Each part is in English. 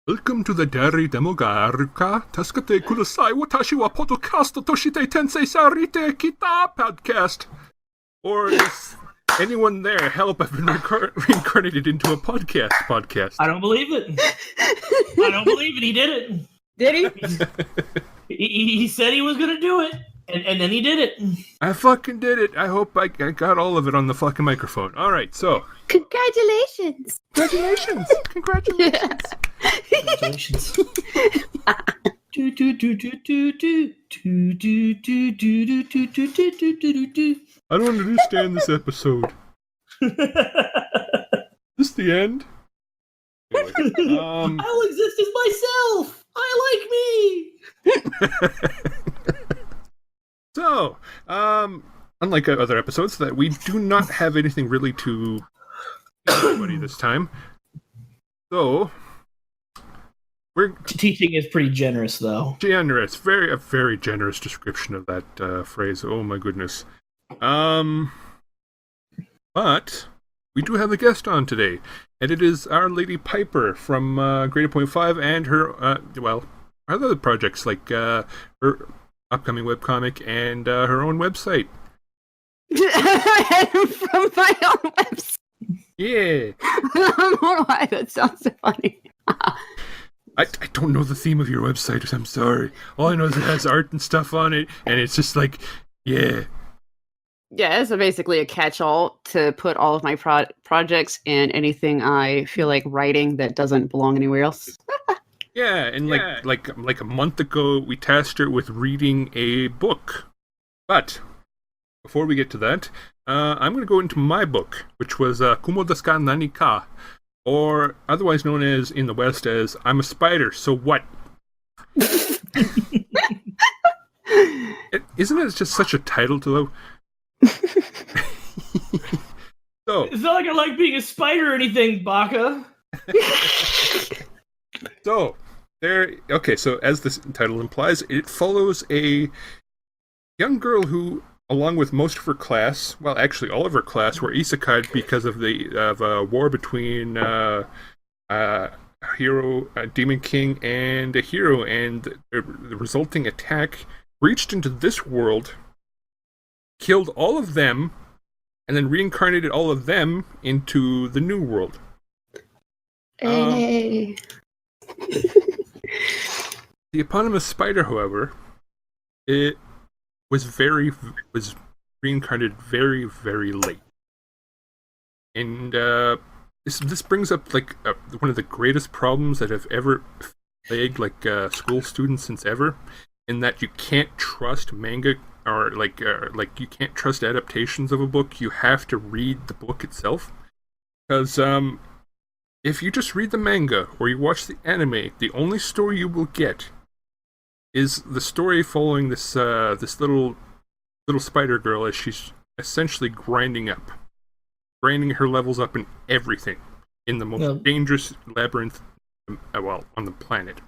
Welcome to the Dari Demogaruka Taskate Kudasai Watashi wa Podcast Toshite Tensei Sarite Kita podcast. Or is anyone there? Help, I've been reincarnated into a podcast. I don't believe it. He did it. Did he? He said he was going to do it. And then he did it. I fucking did it. I hope I got all of it on the fucking microphone. Alright, so. Congratulations. Congratulations. Congratulations. I don't understand this episode. Is this the end? Anyway, I'll exist as myself. I like me. So, unlike other episodes, that we do not have anything really to everybody this time. So, teaching is pretty generous, though. Generous, a very generous description of that phrase. Oh my goodness. But we do have a guest on today, and it is Our Lady Piper from Grade 8.5 and her her other projects like her upcoming webcomic and her own website. From my own website. Yeah. I don't know why that sounds so funny. I don't know the theme of your website, I'm sorry. All I know is it has art and stuff on it, and it's just like, yeah. Yeah, it's basically a catch-all to put all of my projects and anything I feel like writing that doesn't belong anywhere else. Yeah, and like a month ago, we tasked her with reading a book. But before we get to that, I'm going to go into my book, which was Kumo desu ka nani ka, or otherwise known as in the West as I'm a Spider, so what? Isn't it just such a title, though? So it's not like I like being a spider or anything, Baka. So as this title implies, it follows a young girl who, along with most of her class, well, actually all of her class, were isekai'd because of a war between a demon king and a hero, and the resulting attack reached into this world, killed all of them, and then reincarnated all of them into the new world. Hey. The eponymous spider, however, it was reincarnated very, very late. And this brings up one of the greatest problems that have ever plagued school students since ever, in that you can't trust manga or you can't trust adaptations of a book. You have to read the book itself, because if you just read the manga or you watch the anime, the only story you will get is the story following this little spider girl as she's essentially grinding her levels up in everything in the most dangerous labyrinth on the planet.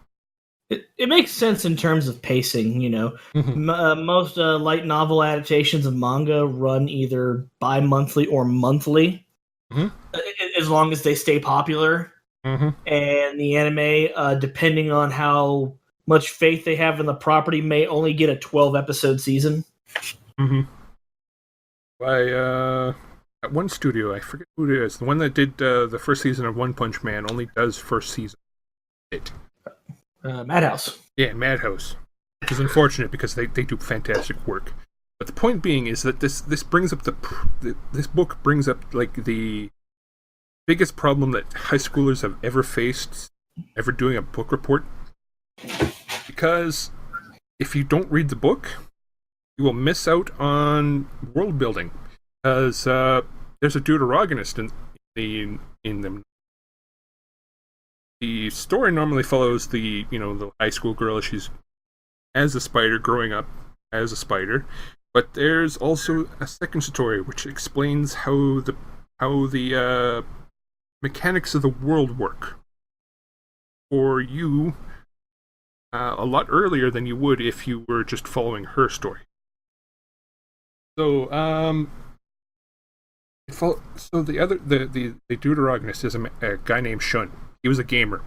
It makes sense in terms of pacing, you know. Mm-hmm. Most light novel adaptations of manga run either bi-monthly or monthly, mm-hmm. as long as they stay popular. Mm-hmm. And the anime, depending on how much faith they have in the property, may only get a 12-episode season. Mm-hmm. By at one studio, I forget who it is, the one that did the first season of One Punch Man only does first season. Madhouse. Yeah, Madhouse. Which is unfortunate because they do fantastic work. But the point being is that this brings up this book brings up the biggest problem that high schoolers have ever faced ever doing a book report. Because if you don't read the book, you will miss out on world building. Because there's a deuteragonist in them. the story normally follows the high school girl as she's as a spider growing up as a spider, but there's also a second story which explains how the mechanics of the world work for you a lot earlier than you would if you were just following her story. So the deuteragonist is a guy named Shun. He was a gamer.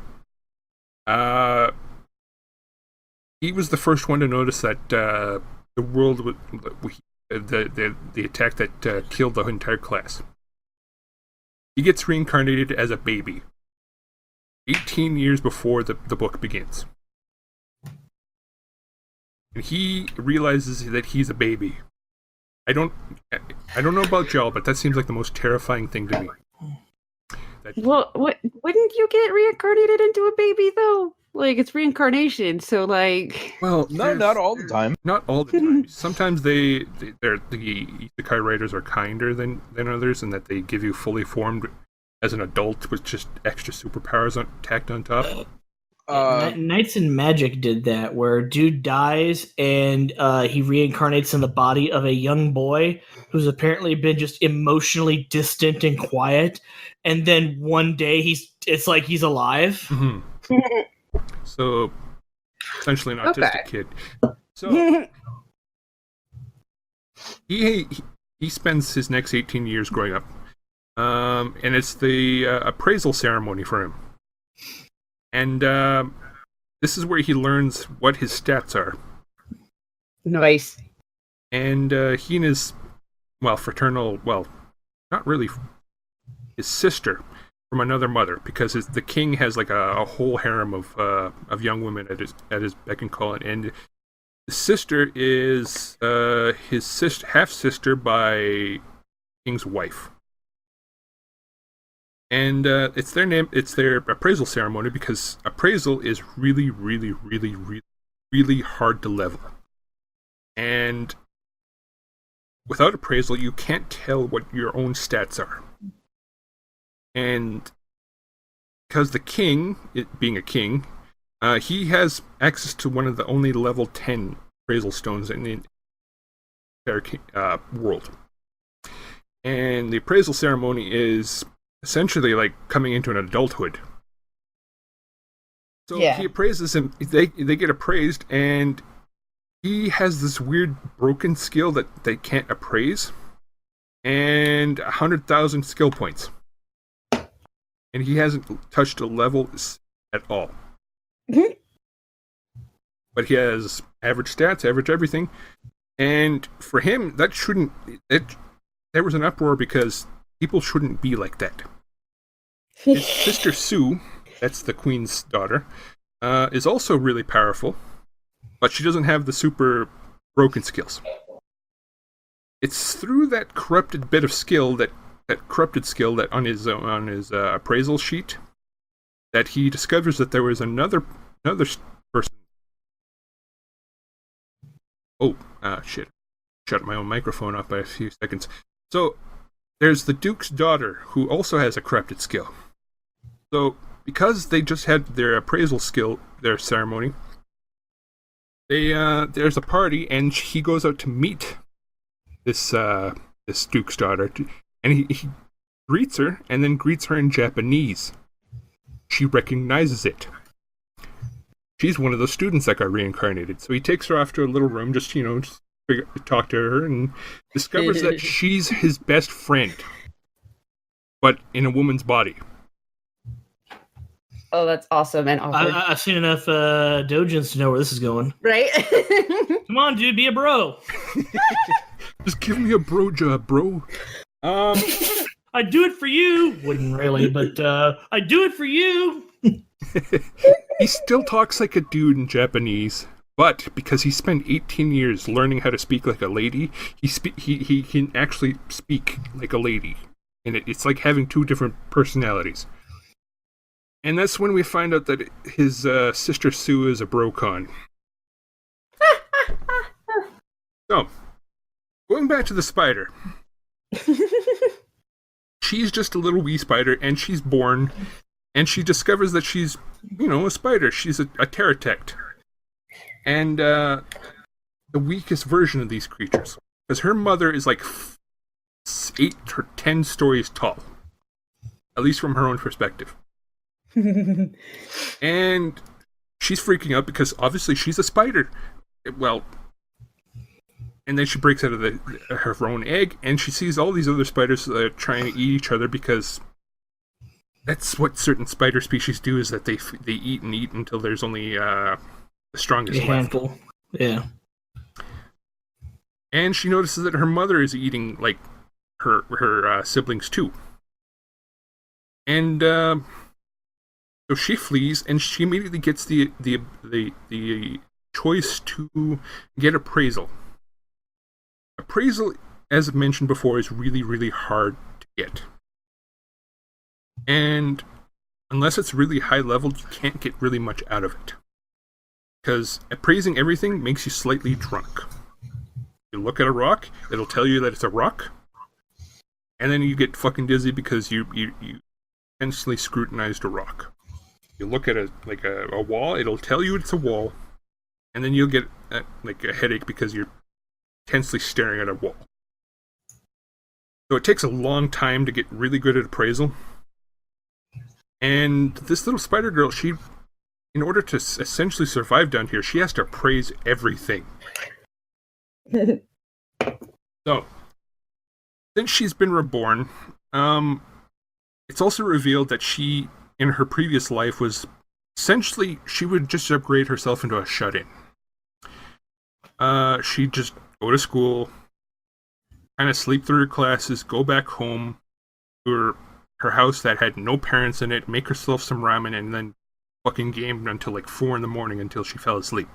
He was the first one to notice that the world the attack that killed the entire class. He gets reincarnated as a baby 18 years before the book begins. And he realizes that he's a baby. I don't know about y'all, but that seems like the most terrifying thing to me. Well, wouldn't you get reincarnated into a baby though? Like, it's reincarnation, so like. Well, no, not all the time. Not all the time. Sometimes the isekai writers are kinder than others, in that they give you fully formed as an adult with just extra superpowers tacked on top. Knights in Magic did that, where dude dies and he reincarnates in the body of a young boy who's apparently been just emotionally distant and quiet, and then one day it's like he's alive. Mm-hmm. So essentially an autistic kid. So he spends his next 18 years growing up, and it's the appraisal ceremony for him. And this is where he learns what his stats are. Nice. And he and his, fraternal, not really, his sister from another mother, because the king has like a whole harem of young women at his beck and call. And the sister is his half sister by king's wife. And it's their appraisal ceremony, because appraisal is really, really, really, really, really hard to level. And without appraisal, you can't tell what your own stats are. And because the king, it being a king, he has access to one of the only level 10 appraisal stones in the entire world. And the appraisal ceremony is essentially like coming into an adulthood. So he appraises him, they get appraised, and he has this weird broken skill that they can't appraise, and 100,000 skill points. And he hasn't touched a level at all. Mm-hmm. But he has average stats, average everything. And for him, there was an uproar because people shouldn't be like that. His sister Sue, that's the queen's daughter, is also really powerful, but she doesn't have the super broken skills. It's through that corrupted bit of skill that corrupted skill that on his appraisal sheet that he discovers that there was another person. Oh, shit. Shut my own microphone off by a few seconds. So, there's the Duke's daughter, who also has a corrupted skill. So, because they just had their appraisal skill, their ceremony, there's a party, and he goes out to meet this Duke's daughter, and he greets her, and then greets her in Japanese. She recognizes it. She's one of those students that got reincarnated. So he takes her off to a little room, just talk to her, and discovers that she's his best friend, but in a woman's body. Oh, that's awesome and awkward. I've seen enough dojins to know where this is going. Right? Come on, dude, be a bro. Just give me a bro job, bro. I do it for you. Wouldn't really, but I do it for you. He still talks like a dude in Japanese, but because he spent 18 years learning how to speak like a lady, he can actually speak like a lady, and it's like having two different personalities. And that's when we find out that his sister Sue is a brocon. So, going back to the spider. She's just a little wee spider, and she's born And she discovers that she's, a spider. She's a pterodactyl. And the weakest version of these creatures. Because her mother is like 8 or 10 stories tall. At least from her own perspective. And she's freaking out because obviously she's a spider. Well, and then she breaks out of her own egg, and she sees all these other spiders trying to eat each other because that's what certain spider species do, is that they eat and eat until there's only the strongest a handful. Left. Yeah. And she notices that her mother is eating like her siblings too. And so she flees, and she immediately gets the choice to get appraisal. Appraisal, as I mentioned before, is really, really hard to get. And unless it's really high level, you can't get really much out of it. Because appraising everything makes you slightly drunk. You look at a rock, it'll tell you that it's a rock, and then you get fucking dizzy because you intensely scrutinized a rock. You look at a wall, it'll tell you it's a wall, and then you'll get a headache because you're intensely staring at a wall. So it takes a long time to get really good at appraisal. And this little spider girl, in order to essentially survive down here, she has to appraise everything. So, since she's been reborn, it's also revealed that she, in her previous life, was essentially, she would just upgrade herself into a shut-in. She'd just go to school, kind of sleep through her classes, go back home to her house that had no parents in it, make herself some ramen, and then fucking game until like 4 a.m. until she fell asleep.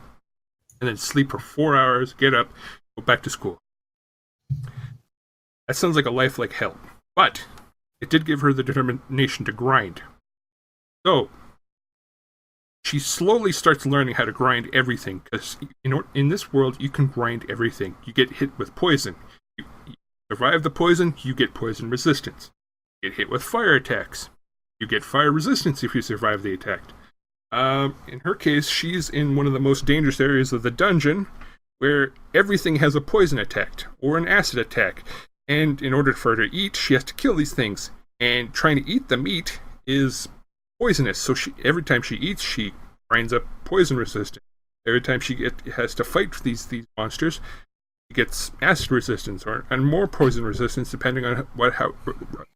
And then sleep for 4 hours, get up, go back to school. That sounds like a life like hell. But it did give her the determination to grind. So she slowly starts learning how to grind everything, because in this world you can grind everything. You get hit with poison. You survive the poison, you get poison resistance. You get hit with fire attacks. You get fire resistance if you survive the attack. In her case, she's in one of the most dangerous areas of the dungeon, where everything has a poison attack or an acid attack. And in order for her to eat, she has to kill these things. And trying to eat the meat is poisonous, so every time she eats, she grinds up poison resistance. Every time she has to fight these monsters, she gets acid resistance and more poison resistance, depending on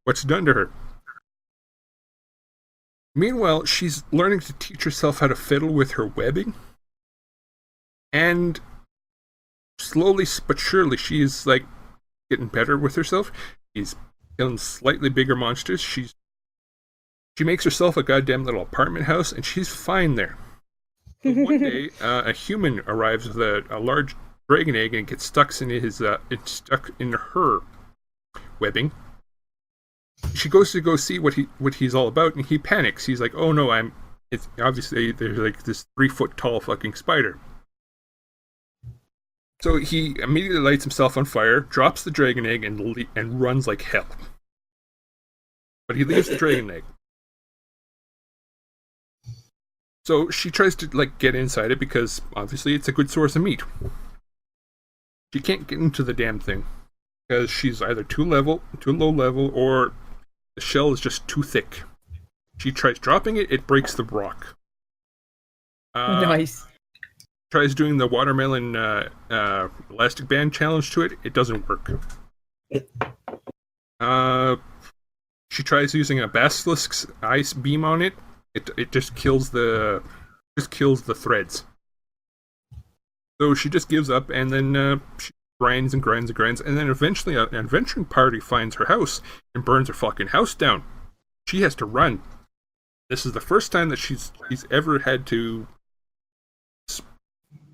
what's done to her. Meanwhile, she's learning to teach herself how to fiddle with her webbing, and slowly but surely, she's like getting better with herself. She's killing slightly bigger monsters. She makes herself a goddamn little apartment house, and she's fine there. But one day, a human arrives with a large dragon egg, and it gets stuck it's stuck in her webbing. She goes to go see what he's all about, and he panics. He's like, "Oh no, it's obviously there's like this 3-foot tall fucking spider." So he immediately lights himself on fire, drops the dragon egg, and runs like hell. But he leaves the dragon egg. So she tries to get inside it because obviously it's a good source of meat. She can't get into the damn thing because she's either too low level, or the shell is just too thick. She tries dropping it, it breaks the rock. Nice. Tries doing the watermelon elastic band challenge to it. It doesn't work. She tries using a basilisk's ice beam on it. It just kills the threads. So she just gives up, and then she grinds, and then eventually an adventuring party finds her house and burns her fucking house down. She has to run. This is the first time that she's ever had to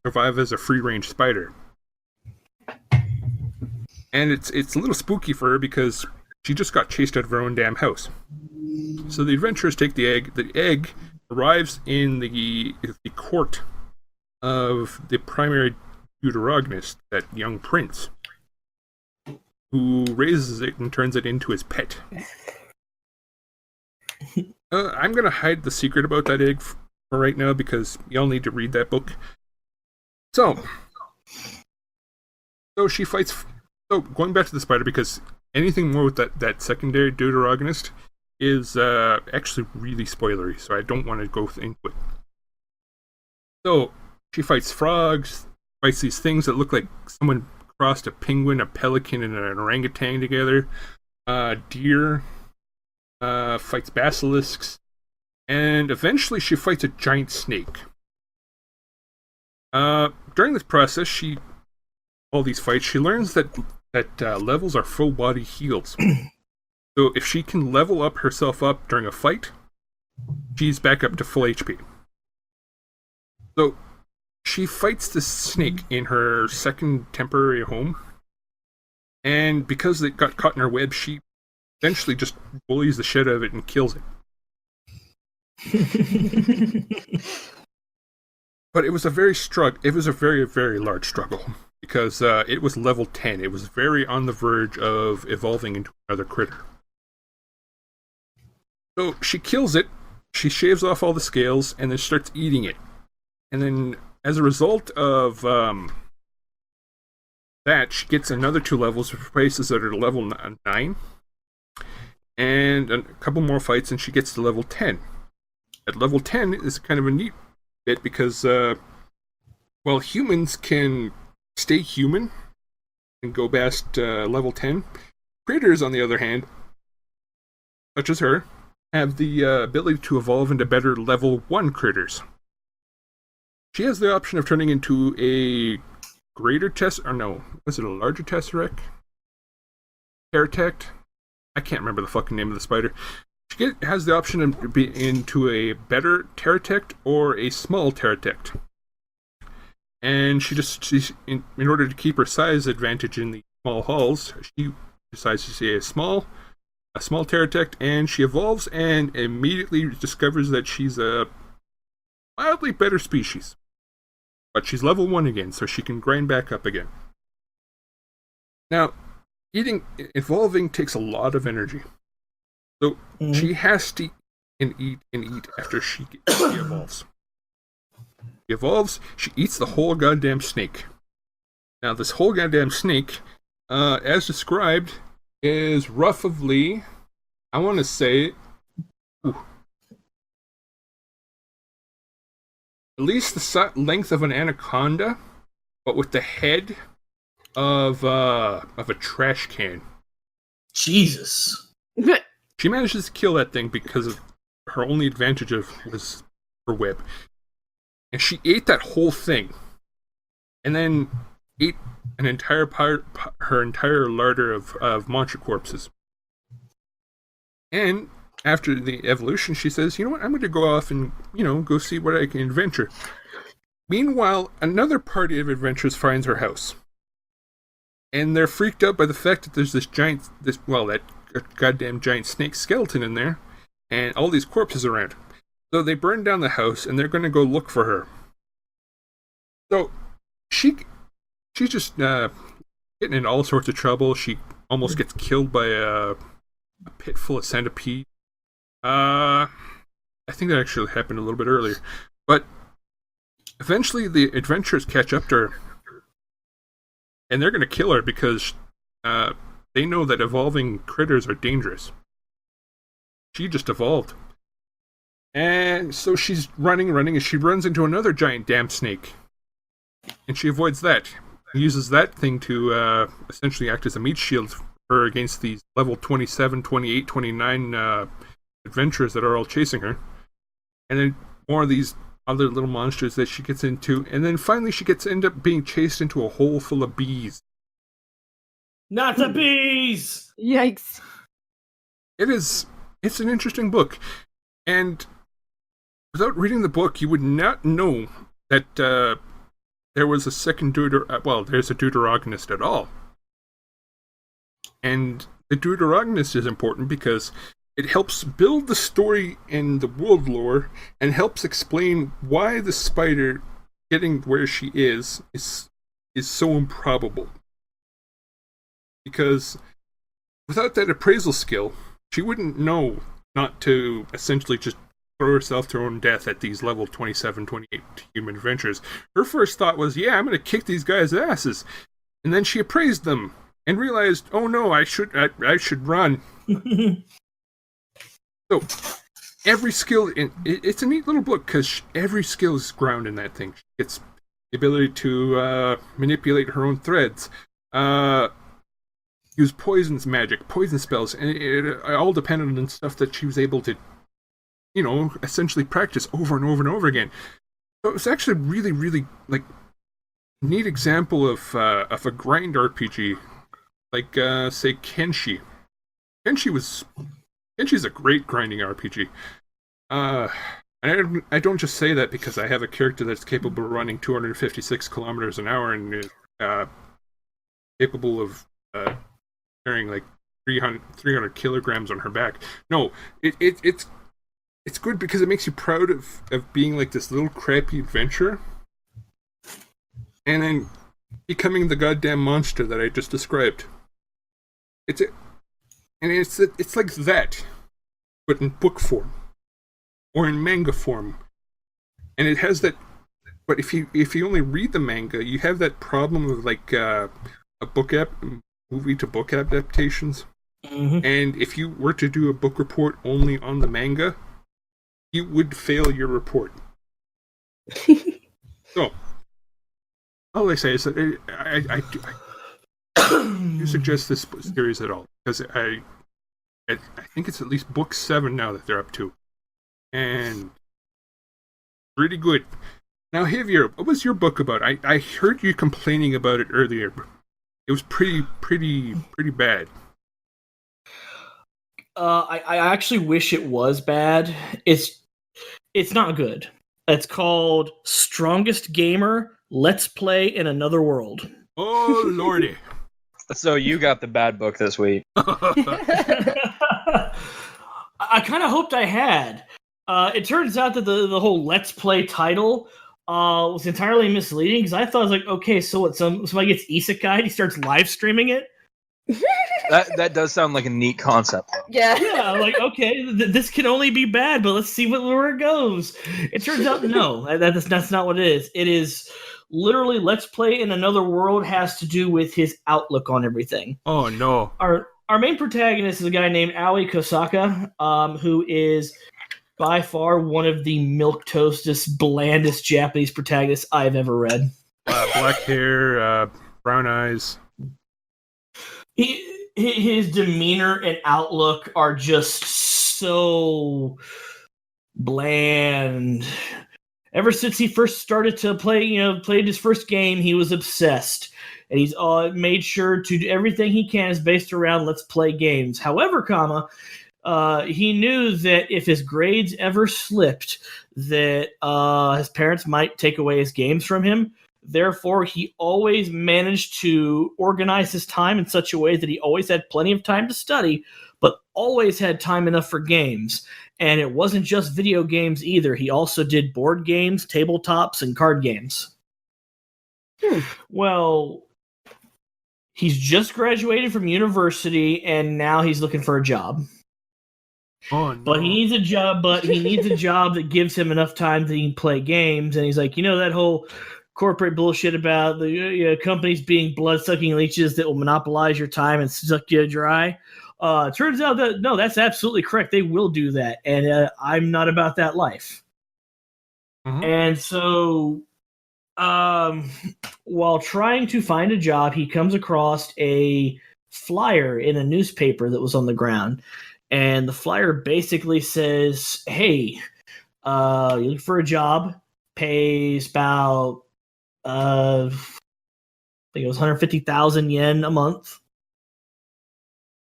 survive as a free-range spider. And it's a little spooky for her because she just got chased out of her own damn house. So the adventurers take the egg. The egg arrives in the court of the primary deuteragonist, that young prince, who raises it and turns it into his pet. I'm going to hide the secret about that egg for right now because y'all need to read that book. So she fights. So going back to the spider, because anything more with that secondary deuteragonist is actually really spoilery, so I don't want to go into it. So she fights frogs, fights these things that look like someone crossed a penguin, a pelican, and an orangutan together. Deer. Fights basilisks, and eventually she fights a giant snake. During this process, all these fights, she learns that levels are full body heals. So if she can level up herself up during a fight, she's back up to full HP. So she fights the snake in her second temporary home, and because it got caught in her web, she eventually just bullies the shit out of it and kills it. But it was a very very, very large struggle because it was level 10. It was very on the verge of evolving into another critter. So she kills it, she shaves off all the scales, and then starts eating it. And then, as a result of that, she gets another 2 levels, which places her at level 9. And a couple more fights, and she gets to level 10. At level 10 is kind of a neat bit because, while humans can stay human and go past level 10, critters, on the other hand, such as her, have the ability to evolve into better level 1 critters. She has the option of turning into a greater was it a larger tesseract? Paratect? I can't remember the fucking name of the spider. She has the option to be into a better Pteratect or a small Pteratect. And she's in order to keep her size advantage in the small halls, she decides to say a small Pteratect, and she evolves and immediately discovers that she's a mildly better species. But she's level 1 again, so she can grind back up again. Now, evolving takes a lot of energy. So she has to eat after she evolves. She evolves, she eats the whole goddamn snake. Now, this whole goddamn snake, as described, is roughly, I want to say, at least the length of an anaconda, but with the head of a trash can. Jesus. She manages to kill that thing because of her only advantage was her web. And she ate that whole thing. And then ate an entire her entire larder of monster corpses. And after the evolution, she says, you know what, I'm going to go off and, go see what I can adventure. Meanwhile, another party of adventurers finds her house. And they're freaked out by the fact that there's that goddamn giant snake skeleton in there, and all these corpses around. So they burn down the house, and they're going to go look for her. So she's just getting in all sorts of trouble. She almost gets killed by a pit full of centipede. I think that actually happened a little bit earlier. But eventually the adventurers catch up to her, and they're going to kill her because they know that evolving critters are dangerous. She just evolved. And so she's running, and she runs into another giant damn snake. And she avoids that. Uses that thing to essentially act as a meat shield for her against these level 27, 28, 29 adventurers that are all chasing her. And then more of these other little monsters that she gets into. And then finally she ends up being chased into a hole full of bees. Not the bees! Yikes. It's an interesting book. And without reading the book, you would not know that there was a second there's a deuteragonist at all. And the deuteragonist is important because it helps build the story and the world lore and helps explain why the spider getting where she is so improbable. Because without that appraisal skill, she wouldn't know not to essentially just throw herself to her own death at these level 27, 28 human adventures. Her first thought was, yeah, I'm going to kick these guys' asses. And then she appraised them and realized, oh no, I should run. So every skill, it's a neat little book because every skill is ground in that thing. It's the ability to manipulate her own threads, use poison spells, and it all depended on stuff that she was able to, essentially practice over and over and over again. So it was actually really, really like neat example of a grind RPG, like say Kenshi. Kenshi's a great grinding RPG. And I don't just say that because I have a character that's capable of running 256 kilometers an hour and is capable of carrying like 300 kilograms on her back. No, it's good because it makes you proud of being like this little crappy adventurer and then becoming the goddamn monster that I just described. It's like that, but in book form or in manga form, and it has that. But if you only read the manga, you have that problem of like a movie to book adaptations. Mm-hmm. And if you were to do a book report only on the manga, you would fail your report. So, all I say is that I do suggest this series at all, because I think it's at least book 7 now that they're up to, and really good. Now, Xavier, what was your book about? I heard you complaining about it earlier. It was pretty bad. I actually wish it was bad. It's not good. It's called Strongest Gamer, Let's Play in Another World. Oh, lordy. So you got the bad book this week. I kind of hoped I had. It turns out that the whole Let's Play title was entirely misleading, because I thought, I was like, okay, so what, somebody gets isekai, he starts live streaming it? That does sound like a neat concept. Yeah, like, okay, this can only be bad, but let's see where it goes. It turns out, no, that's not what it is. It is literally Let's Play in Another World has to do with his outlook on everything. Oh, no. Our main protagonist is a guy named Aoi Kosaka, who is by far one of the milquetoastest, blandest Japanese protagonists I've ever read. Black hair, brown eyes. His demeanor and outlook are just so bland. Ever since he first started to played his first game, he was obsessed. And he's made sure to do everything he can is based around let's play games. However, he knew that if his grades ever slipped, that his parents might take away his games from him. Therefore, he always managed to organize his time in such a way that he always had plenty of time to study, but always had time enough for games. And it wasn't just video games either. He also did board games, tabletops, and card games. Well, he's just graduated from university, and now he's looking for a job. Oh, no. But he needs a job. That gives him enough time that he can play games. And he's like, that whole corporate bullshit about the companies being blood-sucking leeches that will monopolize your time and suck you dry. Turns out that no, that's absolutely correct. They will do that, and I'm not about that life. Mm-hmm. And so, while trying to find a job, he comes across a flyer in a newspaper that was on the ground. And the flyer basically says, hey, you look for a job, pays about, I think it was 150,000 yen a month.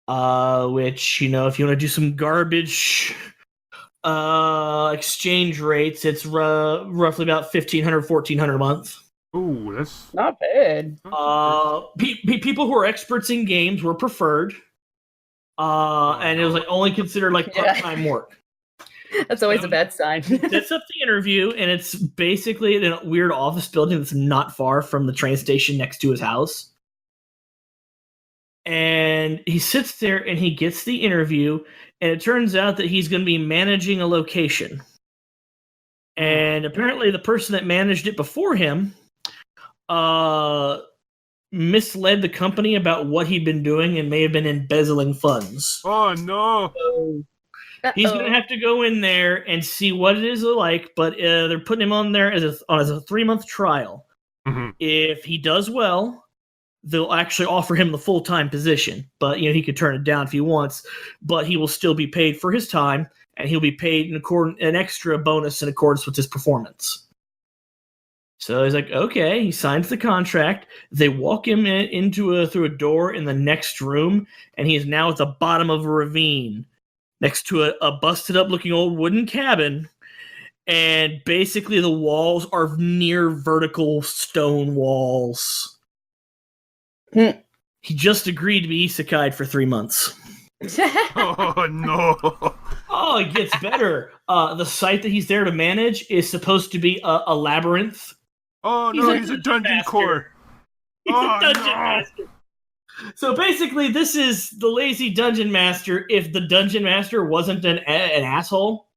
Which, if you want to do some garbage exchange rates, it's roughly about $1,500, $1,400 a month. Ooh, that's not bad. People who are experts in games were preferred. And it was like only considered like part-time work. That's always a bad sign. Sets up the interview, and it's basically in a weird office building that's not far from the train station next to his house. And he sits there and he gets the interview, and it turns out that he's going to be managing a location. And apparently the person that managed it before him misled the company about what he'd been doing and may have been embezzling funds. Oh, no. So he's going to have to go in there and see what it is like, but they're putting him on there as a 3-month trial. Mm-hmm. If he does well, they'll actually offer him the full-time position. But, he could turn it down if he wants, but he will still be paid for his time, and he'll be paid an extra bonus in accordance with his performance. So he's like, okay, he signs the contract. They walk him through a door in the next room, and he is now at the bottom of a ravine next to a busted-up looking old wooden cabin. And basically the walls are near vertical stone walls. He just agreed to be isekai'd for 3 months. Oh, no. Oh, it gets better. The site that he's there to manage is supposed to be a labyrinth. Oh, no, he's a dungeon core. He's a dungeon master. So basically, this is the lazy dungeon master if the dungeon master wasn't an asshole.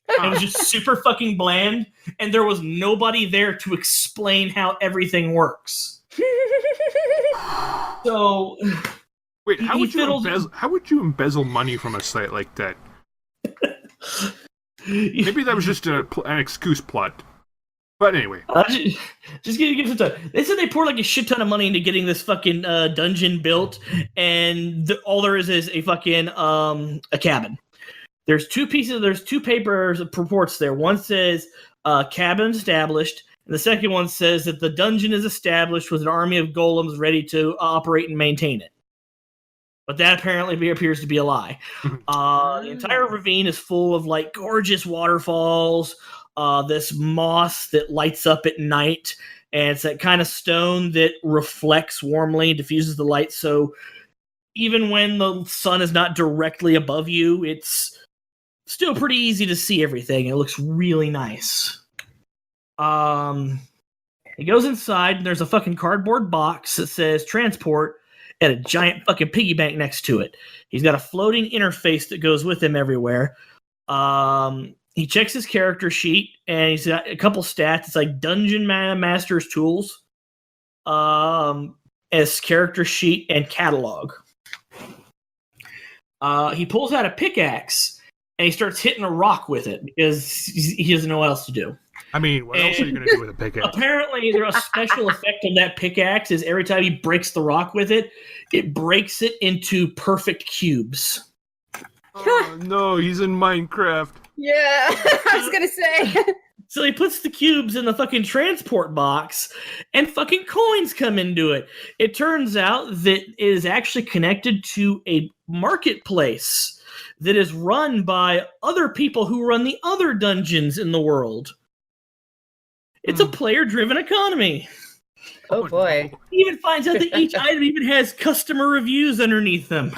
It was just super fucking bland, and there was nobody there to explain how everything works. So... Wait, how would you embezzle money from a site like that? Maybe that was just an excuse plot. But anyway. Just give some time. They said they poured like a shit ton of money into getting this fucking dungeon built, and all there is a fucking a cabin. There's two papers of reports there. One says cabin established, and the second one says that the dungeon is established with an army of golems ready to operate and maintain it. But that apparently appears to be a lie. The entire ravine is full of like gorgeous waterfalls, this moss that lights up at night, and it's that kind of stone that reflects warmly, diffuses the light, so even when the sun is not directly above you, it's still pretty easy to see everything. It looks really nice. He goes inside, and there's a fucking cardboard box that says transport, and a giant fucking piggy bank next to it. He's got a floating interface that goes with him everywhere. He checks his character sheet, and he's got a couple stats. It's like Dungeon Master's Tools, as character sheet and catalog. He pulls out a pickaxe, and he starts hitting a rock with it because he doesn't know what else to do. I mean, what else are you going to do with a pickaxe? Apparently, there's a special effect on that pickaxe is every time he breaks the rock with it, it breaks it into perfect cubes. Oh, no, he's in Minecraft. Yeah, I was going to say. So he puts the cubes in the fucking transport box, and fucking coins come into it. It turns out that it is actually connected to a marketplace that is run by other people who run the other dungeons in the world. It's a player-driven economy. Oh boy. He even finds out that each item even has customer reviews underneath them.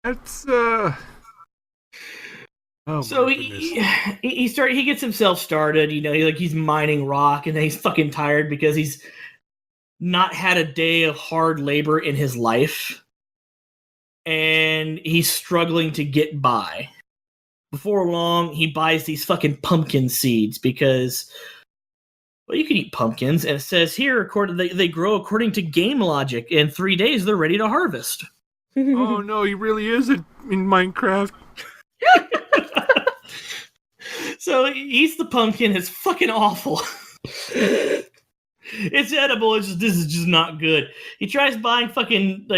That's, Oh, so he gets himself started, he's mining rock, and then he's fucking tired because he's not had a day of hard labor in his life. And he's struggling to get by. Before long, he buys these fucking pumpkin seeds because, well, you can eat pumpkins, and it says here, they grow according to game logic. In 3 days, they're ready to harvest. Oh no, he really is in Minecraft. So he eats the pumpkin. It's fucking awful. It's edible. This is just not good. He tries buying fucking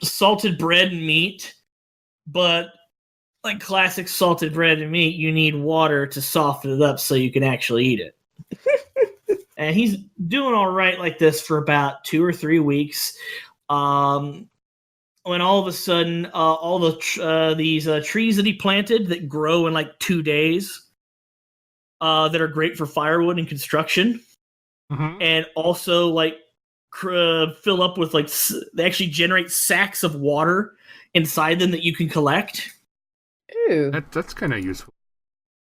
salted bread and meat, but like classic salted bread and meat, you need water to soften it up so you can actually eat it. And he's doing all right like this for about 2 or 3 weeks. When all of a sudden, all these trees that he planted that grow in like 2 days, that are great for firewood and construction, and also like fill up with like they actually generate sacks of water inside them that you can collect. Ooh, that's kind of useful.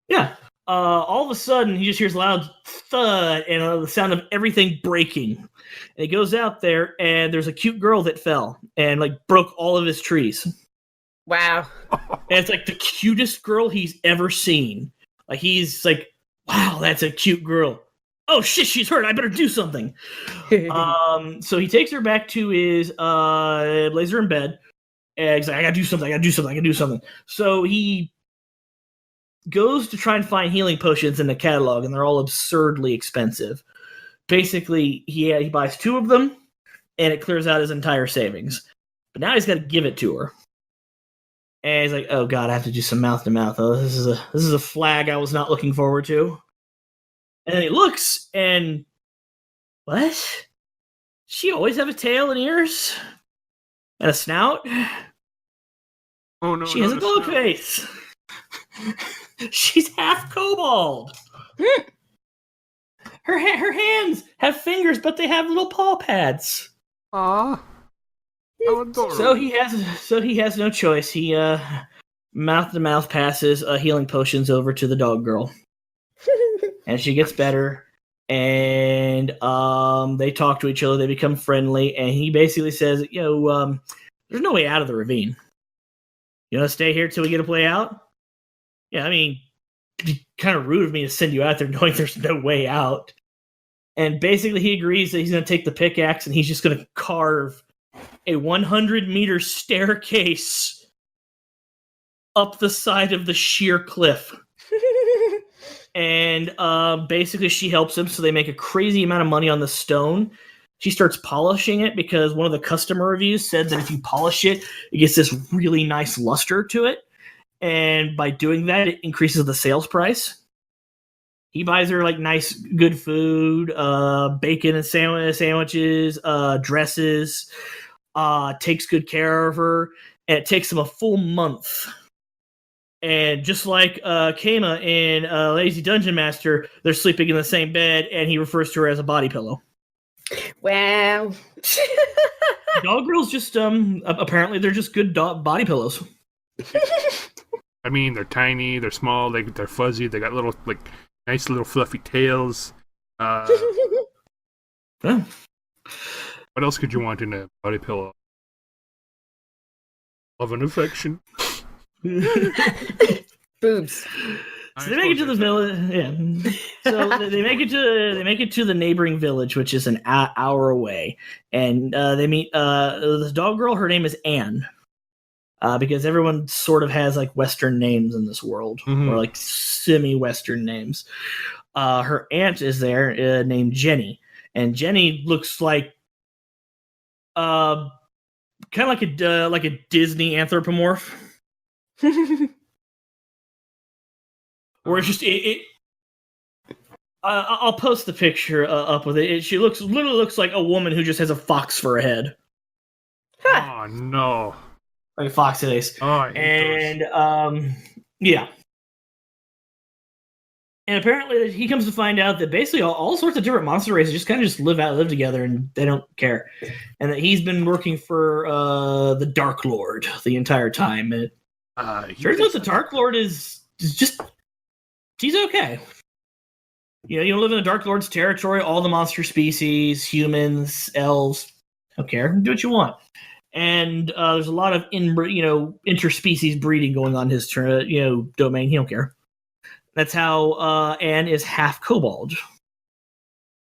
Yeah. All of a sudden, he just hears loud thud and the sound of everything breaking. And he goes out there, and there's a cute girl that fell and like broke all of his trees. Wow. And it's like the cutest girl he's ever seen. Like he's like, wow, that's a cute girl. Oh shit, she's hurt. I better do something. So he takes her back to his lays her in bed. And he's like, I gotta do something. So he goes to try and find healing potions in the catalog, and they're all absurdly expensive. Basically, he buys 2 of them, and it clears out his entire savings. But now he's got to give it to her. And he's like, oh god, I have to do some mouth-to-mouth. Oh, this is a flag I was not looking forward to. And then he looks, and what? She always have a tail and ears? And a snout? Oh no! She has a dog face. She's half kobold. Her her hands have fingers, but they have little paw pads. Aww. How adorable. So he has no choice. He mouth to mouth passes healing potions over to the dog girl, and she gets better. And they talk to each other. They become friendly, and he basically says, there's no way out of the ravine. You want to stay here till we get a play out? Yeah, I mean, it'd be kind of rude of me to send you out there knowing there's no way out. And basically he agrees that he's going to take the pickaxe and he's just going to carve a 100-meter staircase up the side of the sheer cliff. And basically she helps him, so they make a crazy amount of money on the stone. She starts polishing it because one of the customer reviews said that if you polish it, it gets this really nice luster to it. And by doing that, it increases the sales price. He buys her like nice, good food, bacon and sandwiches, dresses, takes good care of her, and it takes him a full month. And just like Kama in Lazy Dungeon Master, they're sleeping in the same bed, and he refers to her as a body pillow. Wow. Dog girls just apparently they're just good body pillows. I mean, they're tiny, they're small, they're fuzzy, they got little like nice little fluffy tails. Yeah. What else could you want in a body pillow? Love and affection. Boobs. So they make it to the village. Yeah. So they make it to the neighboring village, which is an hour away, and they meet the dog girl. Her name is Anne, because everyone sort of has like Western names in this world, or like semi-Western names. Her aunt is there, named Jenny, and Jenny looks like kind of like a Disney anthropomorph. Or it's just I'll post the picture up with it. She literally looks like a woman who just has a fox for a head. Oh no! Like a fox face. Oh, I hate and yeah. And apparently, he comes to find out that basically all sorts of different monster races just kind of just live together, and they don't care. And that he's been working for the Dark Lord the entire time. And turns out the Dark Lord is just. He's okay. You live in the Dark Lord's territory, all the monster species, humans, elves, don't care. Do what you want. And there's a lot of interspecies breeding going on his domain. He don't care. That's how Anne is half kobold.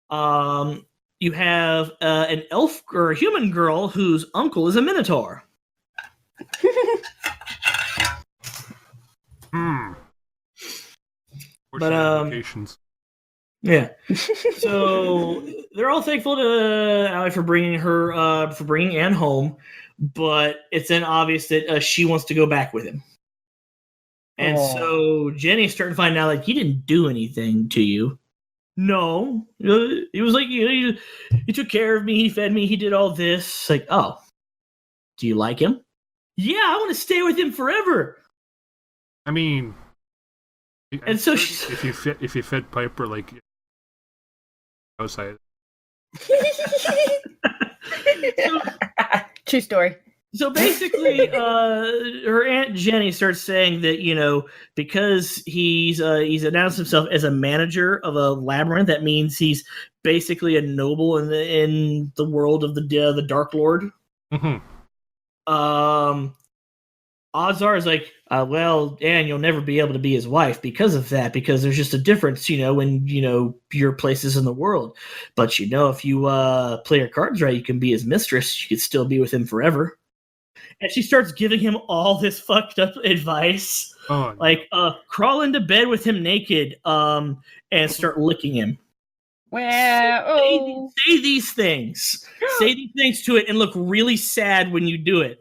You have an elf or a human girl whose uncle is a minotaur. But yeah. So they're all thankful to Allie for bringing Anne home, but it's then obvious that she wants to go back with him. And so Jenny's starting to find out like he didn't do anything to you. No, it was like he took care of me, he fed me, he did all this. Like, oh, do you like him? Yeah, I want to stay with him forever. I mean. And so if you fed Piper like outside. True story. So basically, her Aunt Jenny starts saying that because he's announced himself as a manager of a labyrinth, that means he's basically a noble in the world of the Dark Lord. Mm-hmm. Odds are is like, well, Anne, you'll never be able to be his wife because of that, because there's just a difference, in your places in the world. But if you play your cards right, you can be his mistress. You could still be with him forever. And she starts giving him all this fucked up advice. Oh, like, crawl into bed with him naked, and start licking him. Well, say these things. Say these things to it and look really sad when you do it.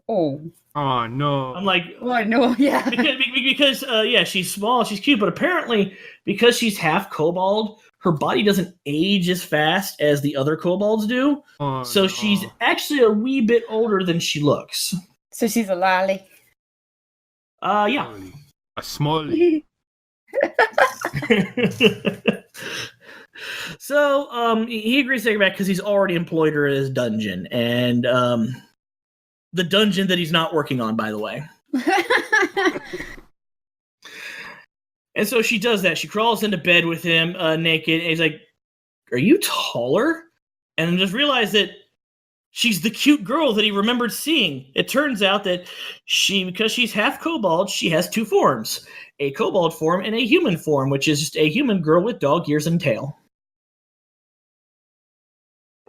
Oh no. I'm like, oh no, yeah. Because she's small, she's cute, but apparently because she's half kobold, her body doesn't age as fast as the other kobolds do. So she's actually a wee bit older than she looks. So she's a lolly. Yeah. A smallie. So he agrees to take her back because he's already employed her at his dungeon, and the dungeon that he's not working on, by the way. And so she does that. She crawls into bed with him naked, and he's like, "Are you taller?" And just realized that she's the cute girl that he remembered seeing. It turns out that because she's half kobold, she has two forms: a kobold form and a human form, which is just a human girl with dog ears and tail.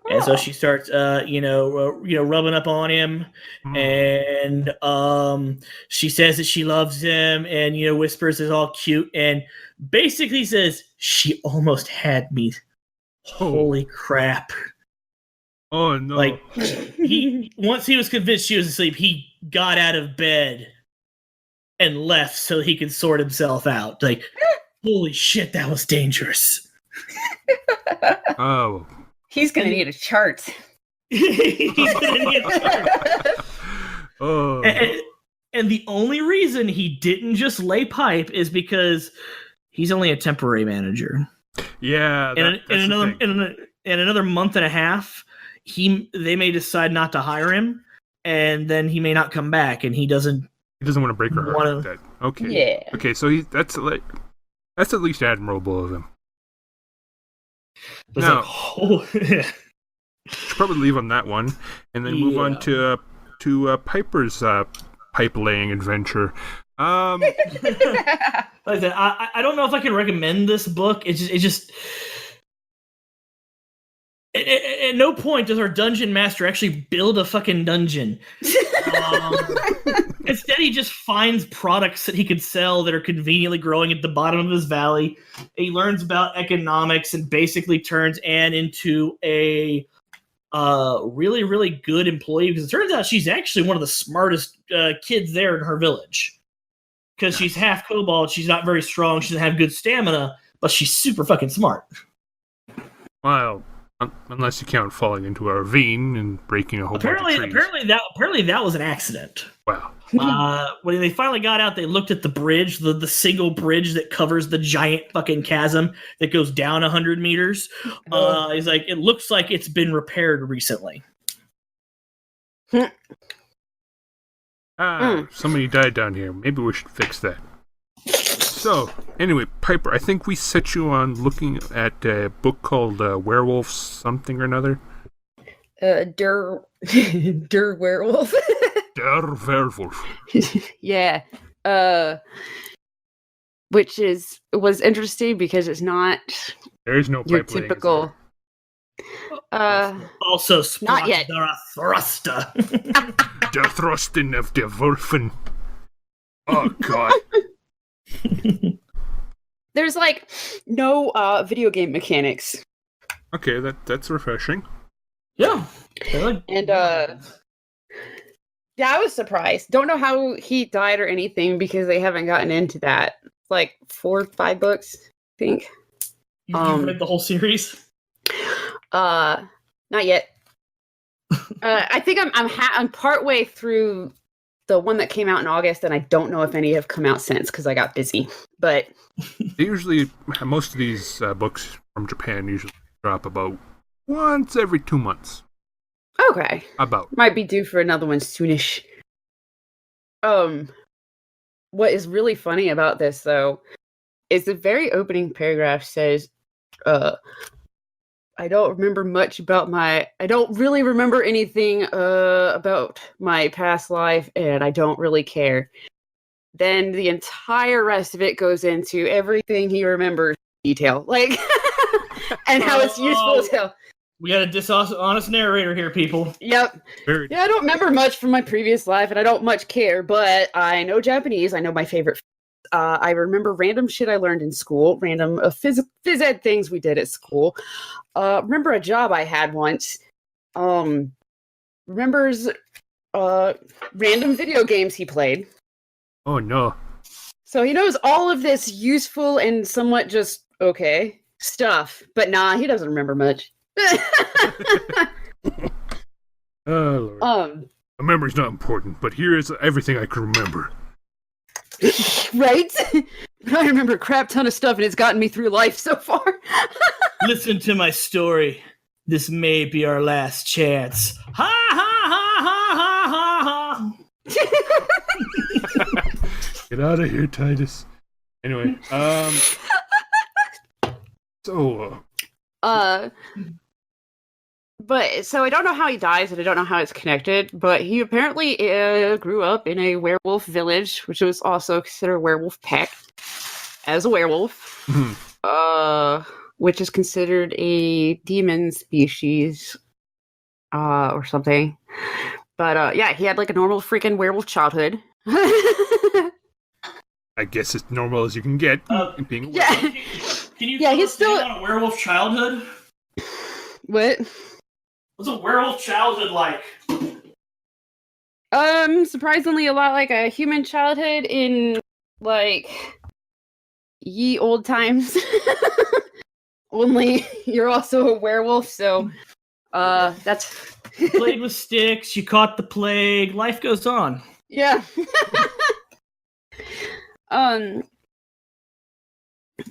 And so she starts, rubbing up on him, and she says that she loves him, and whispers is all cute, and basically says she almost had me. Holy crap! Oh no! Like once he was convinced she was asleep, he got out of bed and left so he could sort himself out. Like, holy shit, that was dangerous. Oh. He's going to need a chart. He's going to need a chart. Oh. And the only reason he didn't just lay pipe is because he's only a temporary manager. Yeah. In another month and a half, they may decide not to hire him, and then he may not come back, and he doesn't want to break her heart like that. Okay. Yeah. Okay, so that's at least admirable of him. Now, should probably leave on that one, and then move on to Piper's pipe laying adventure. Like I said, I don't know if I can recommend this book. It just at no point does our dungeon master actually build a fucking dungeon. Instead, he just finds products that he could sell that are conveniently growing at the bottom of his valley. He learns about economics and basically turns Anne into a really, really good employee, because it turns out she's actually one of the smartest kids there in her village. Because she's half kobold, she's not very strong, she doesn't have good stamina, but she's super fucking smart. Well, unless you count falling into a ravine and breaking a whole bunch of trees. Apparently that was an accident. Wow. When they finally got out, they looked at the bridge, the single bridge that covers the giant fucking chasm that goes down 100 meters. He's like, it looks like it's been repaired recently. Somebody died down here. Maybe we should fix that. So, anyway, Piper, I think we set you on looking at a book called Werewolf something or another. Der Werewolf. Der Werewolf. Yeah. Which was interesting because it's not There's no your pipe laying, typical. Also, not yet. Der Thruster. Der Thrusten of der Wolfen. Oh, God. There's like no video game mechanics. Okay, that's refreshing. Yeah. And yeah, I was surprised. Don't know how he died or anything because they haven't gotten into that. It's like 4 or 5 books, I think. You've read the whole series? Not yet. I think I'm partway through the one that came out in August, and I don't know if any have come out since because I got busy. But most of these books from Japan usually drop about once every 2 months. Okay. About. Might be due for another one soonish. What is really funny about this, though, is the very opening paragraph says, I don't really remember anything about my past life, and I don't really care. Then the entire rest of it goes into everything he remembers in detail. Like, and how it's useful as hell. We got a dishonest narrator here, people. Yep. Yeah, I don't remember much from my previous life, and I don't much care, but I know Japanese. I know my favorite. I remember random shit I learned in school, random phys ed things we did at school. Remember a job I had once. Remembers random video games he played. Oh, no. So he knows all of this useful and somewhat just okay stuff, but nah, he doesn't remember much. Oh, Lord. My memory's not important, but here is everything I can remember. Right? I remember a crap ton of stuff, and it's gotten me through life so far. Listen to my story. This may be our last chance. Ha ha ha ha ha ha. Get out of here, Titus. Anyway, But so I don't know how he dies, and I don't know how it's connected. But he apparently grew up in a werewolf village, which was also considered a werewolf pack as a werewolf, which is considered a demon species, or something. But yeah, he had like a normal freaking werewolf childhood. I guess it's normal as you can get. Being a werewolf. Can you he's still on a werewolf childhood? What? What's a werewolf childhood like? Surprisingly a lot like a human childhood in, like, ye old times. Only you're also a werewolf, so, that's... You played with sticks, you caught the plague, life goes on. Yeah.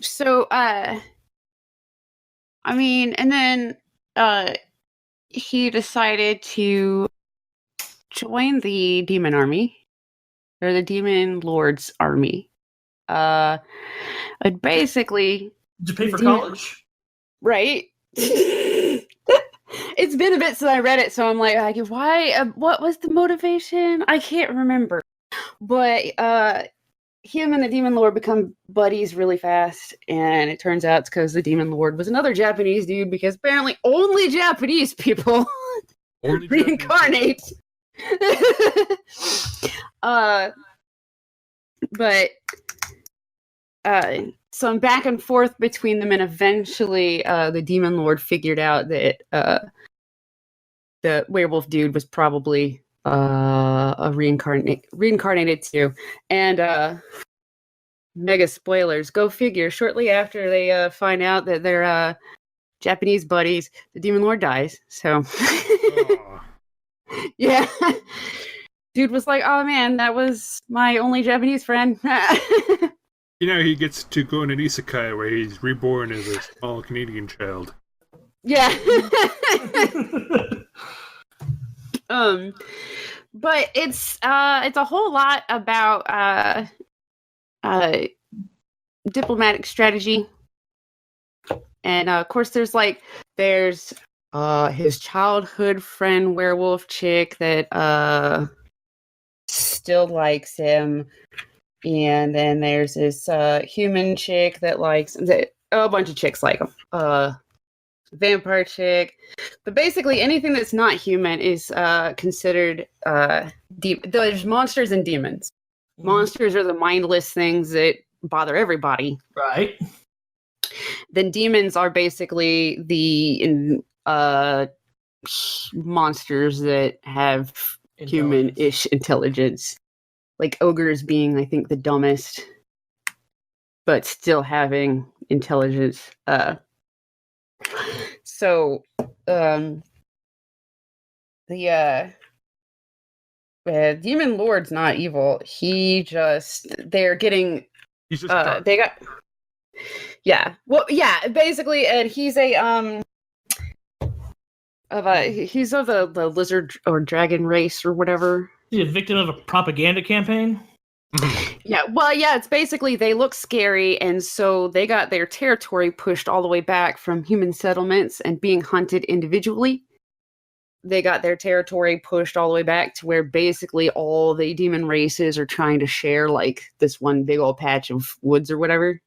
So, I mean, and then, he decided to join the demon army, or the demon lord's army. Basically... Did you pay for college? Right? It's been a bit since I read it, so I'm like why? What was the motivation? I can't remember. But, him and the demon lord become buddies really fast, and it turns out it's because the demon lord was another Japanese dude, because apparently only Japanese people reincarnate. But some back and forth between them, and eventually the demon lord figured out that the werewolf dude was probably a reincarnated too. And mega spoilers, go figure, shortly after they find out that they're Japanese buddies, the demon lord dies. So yeah. Dude was like, oh man, that was my only Japanese friend. You know, he gets to go in an isekai where he's reborn as a small Canadian child. Yeah. But it's a whole lot about diplomatic strategy, and of course there's his childhood friend werewolf chick that still likes him, and then there's this human chick that likes a bunch of chicks like him. Vampire chick, but basically anything that's not human is considered there's monsters and demons. Monsters are the mindless things that bother everybody, right? Then demons are basically the monsters that have human-ish intelligence, like ogres being, I think, the dumbest, but still having intelligence. So, the demon lord's not evil. They're getting. He's just they got. Yeah. Well, yeah. Basically, and he's a He's of the lizard or dragon race or whatever. Is he a victim of a propaganda campaign? Yeah, well, yeah, it's basically they look scary, and so they got their territory pushed all the way back from human settlements and being hunted individually. They got their territory pushed all the way back to where basically all the demon races are trying to share like this one big old patch of woods or whatever.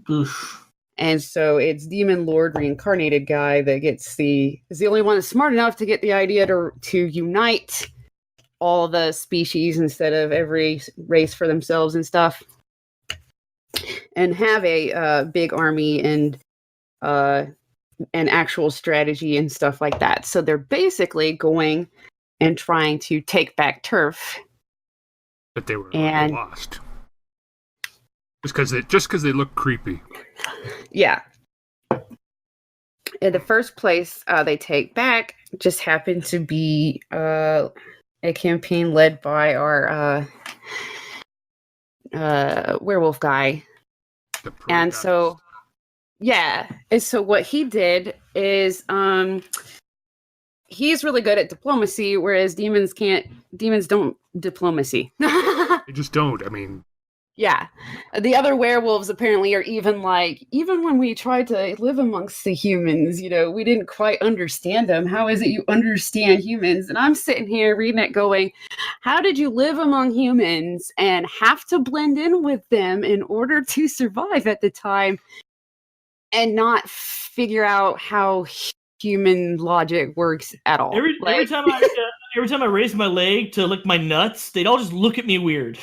Oof. And so it's Demon Lord reincarnated guy that is the only one that's smart enough to get the idea to unite all the species instead of every race for themselves and stuff, and have a big army and an actual strategy and stuff like that. So they're basically going and trying to take back turf. But they were lost. Just because they look creepy. Yeah. In the first place they take back just happened to be a campaign led by our werewolf guy. And so, yeah. And so what he did is he's really good at diplomacy, whereas demons don't diplomacy. They just don't. I mean, yeah. The other werewolves apparently are even when we tried to live amongst the humans, we didn't quite understand them. How is it you understand humans? And I'm sitting here reading it going, how did you live among humans and have to blend in with them in order to survive at the time and not figure out how human logic works at all? Every time I raise my leg to lick my nuts, they'd all just look at me weird.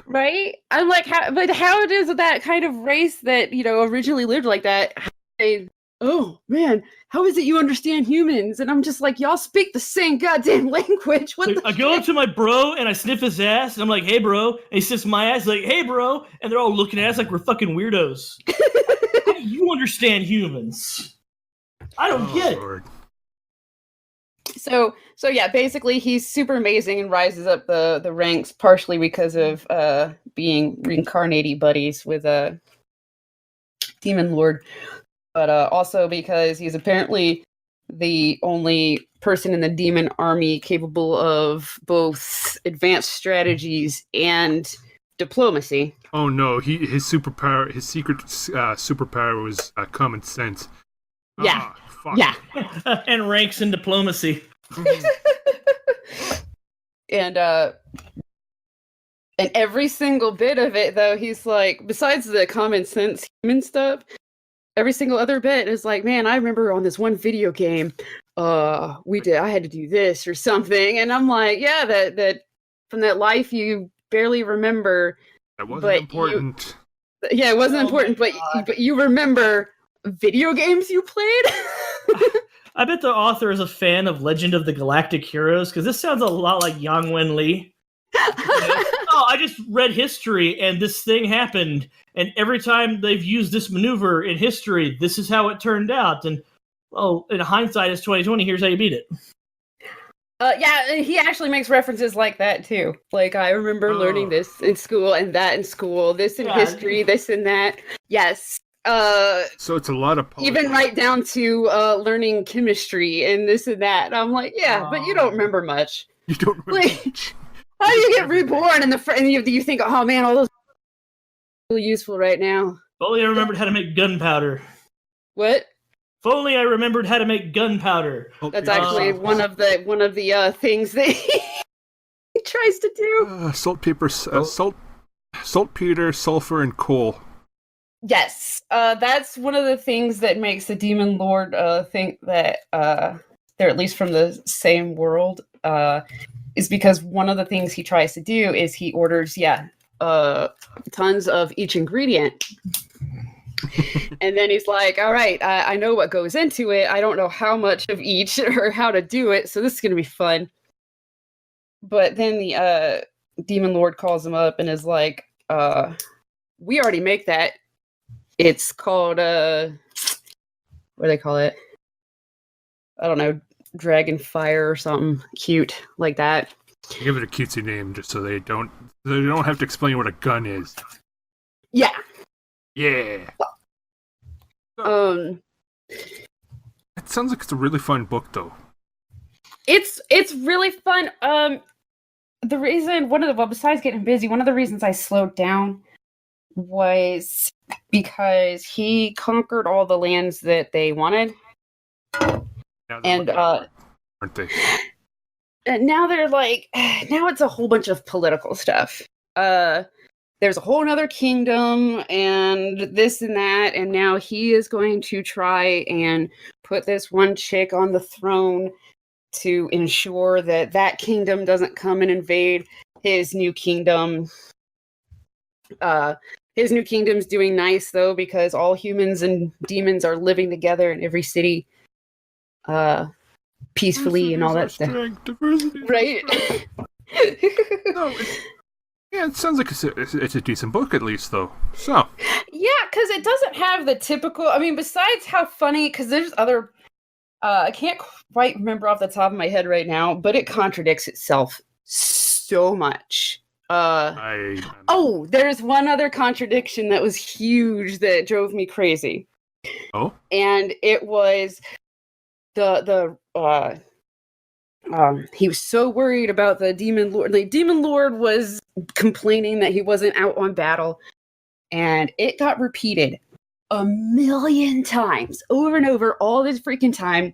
Right? I'm like, how does that kind of race that, originally lived like that, oh man, how is it you understand humans? And I'm just like, y'all speak the same goddamn language. I go up to my bro and I sniff his ass and I'm like, hey bro. And he sniffs my ass like, hey bro. And they're all looking at us like we're fucking weirdos. How do you understand humans? I don't get it. So yeah, basically he's super amazing and rises up the ranks partially because of being reincarnated buddies with a demon lord, but also because he's apparently the only person in the demon army capable of both advanced strategies and diplomacy. Oh no, his secret superpower was common sense. Yeah. Fuck. Yeah. And ranks in diplomacy. And every single bit of it, though, he's like, besides the common sense human stuff, every single other bit is like, man, I remember on this one video game, I had to do this or something, and I'm like, yeah, that from that life you barely remember. That wasn't important. It wasn't important, but you remember video games you played. I bet the author is a fan of Legend of the Galactic Heroes, because this sounds a lot like Yang Wen Li. I just read history, and this thing happened, and every time they've used this maneuver in history, this is how it turned out, and, in hindsight, it's 2020, here's how you beat it. Yeah, he actually makes references like that, too. Like, I remember learning this in school, and that in school, this in history, this and that. Yes. So it's a lot of politics. Even right down to learning chemistry and this and that. And I'm like, but you don't remember much. You don't remember much. How do you get reborn and you think, oh man, all those are really useful right now. If only I remembered how to make gunpowder. What? If only I remembered how to make gunpowder. That's actually one of the things that he tries to do. Saltpeter, sulfur, and coal. Yes, that's one of the things that makes the Demon Lord think that they're at least from the same world. Is because one of the things he tries to do is he orders, tons of each ingredient. And then he's like, all right, I know what goes into it. I don't know how much of each or how to do it, so this is going to be fun. But then the Demon Lord calls him up and is like, we already make that. It's called, what do they call it? I don't know, Dragon Fire or something cute like that. Give it a cutesy name just so they don't have to explain what a gun is. Yeah. Yeah. sounds like it's a really fun book, though. It's really fun. The reason besides getting busy, one of the reasons I slowed down was because he conquered all the lands that they wanted, and aren't they? And now they're like, now it's a whole bunch of political stuff. There's a whole other kingdom and this and that, and now he is going to try and put this one chick on the throne to ensure that that kingdom doesn't come and invade his new kingdom. His new kingdom's doing nice, though, because all humans and demons are living together in every city peacefully and all that stuff. Diversity, right? No, it sounds like it's a decent book, at least, though. So. Yeah, because it doesn't have the typical... I mean, besides how funny... Because there's other... I can't quite remember off the top of my head right now, but it contradicts itself so much. There's one other contradiction that was huge that drove me crazy. Oh? And it was he was so worried about the demon lord. The demon lord was complaining that he wasn't out on battle, and it got repeated 1,000,000 times over and over all this freaking time.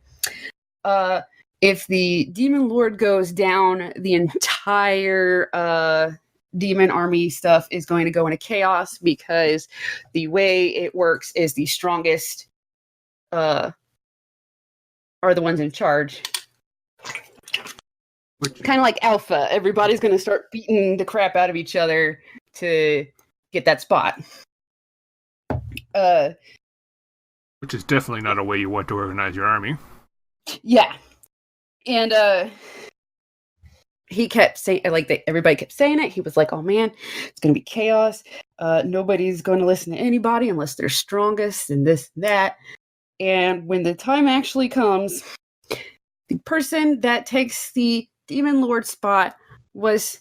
If the demon lord goes down, the entire demon army stuff is going to go into chaos, because the way it works is the strongest are the ones in charge. Kind of like Alpha. Everybody's going to start beating the crap out of each other to get that spot. Which is definitely not a way you want to organize your army. Yeah. And he kept saying, everybody kept saying it. He was like, oh man, it's going to be chaos. Nobody's going to listen to anybody unless they're strongest and this and that. And when the time actually comes, the person that takes the Demon Lord spot was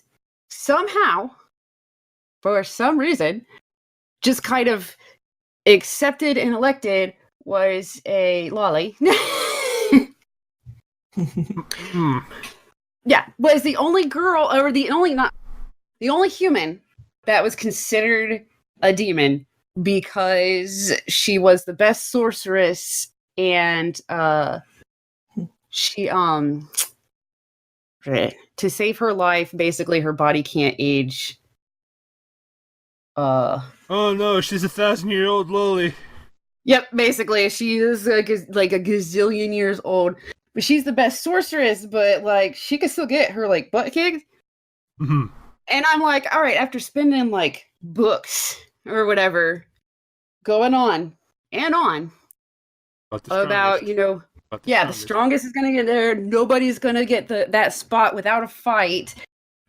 somehow, for some reason, just kind of accepted and elected, was a lolly. Yeah, was the only girl, or the only human that was considered a demon, because she was the best sorceress, and she to save her life, basically her body can't age. Oh no, she's 1,000-year-old lolly. Yep, basically she is like a gazillion years old, but she's the best sorceress. But like, she could still get her like butt kicked. Mm-hmm. And I'm like, all right, after spending like books or whatever, going on and on about the strongest is gonna get there. Nobody's gonna get that spot without a fight.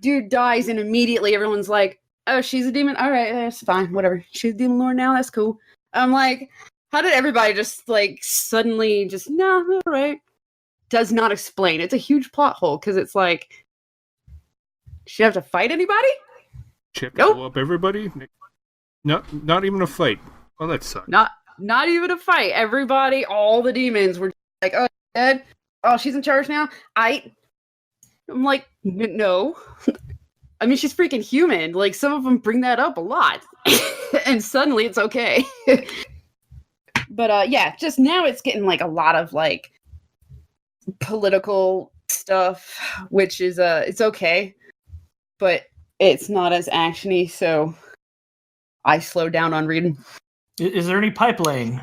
Dude dies, and immediately everyone's like, oh, she's a demon. All right, that's fine. Whatever. She's a demon lord now. That's cool. I'm like, how did everybody just like suddenly just no? All right. Does not explain. It's a huge plot hole, because it's like, she have to fight anybody? Chip blow up everybody? Not even a fight. Well, that sucks. Not even a fight. Everybody, all the demons were like, oh, dead. Oh, she's in charge now. I'm like, no. I mean, she's freaking human. Like, some of them bring that up a lot. And suddenly it's okay. But yeah, just now it's getting like a lot of like political stuff, which is it's okay, but it's not as actiony, so I slowed down on reading. Is there any pipe laying?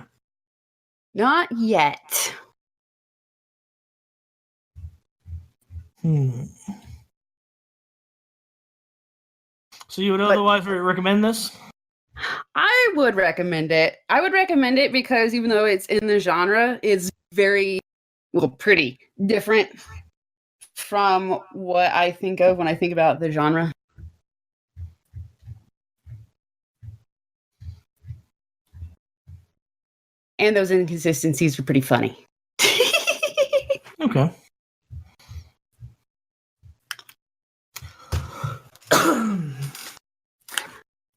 Not yet. So you would otherwise recommend this? I would recommend it. I would recommend it because even though it's in the genre, it's very, pretty different from what I think of when I think about the genre. And those inconsistencies are pretty funny. Okay.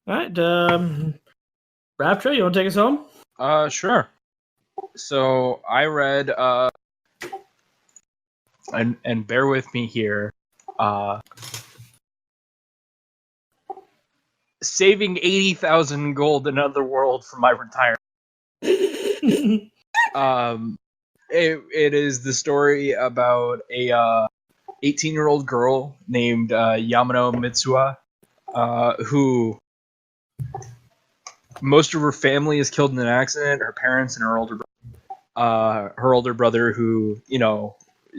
All right, Rapture, you want to take us home? Sure. So I read, and bear with me here, saving 80,000 gold in Another World for my retirement. It is the story about a 18-year-old girl named Yamano Mitsuha, who most of her family is killed in an accident. Her parents and her older brother, who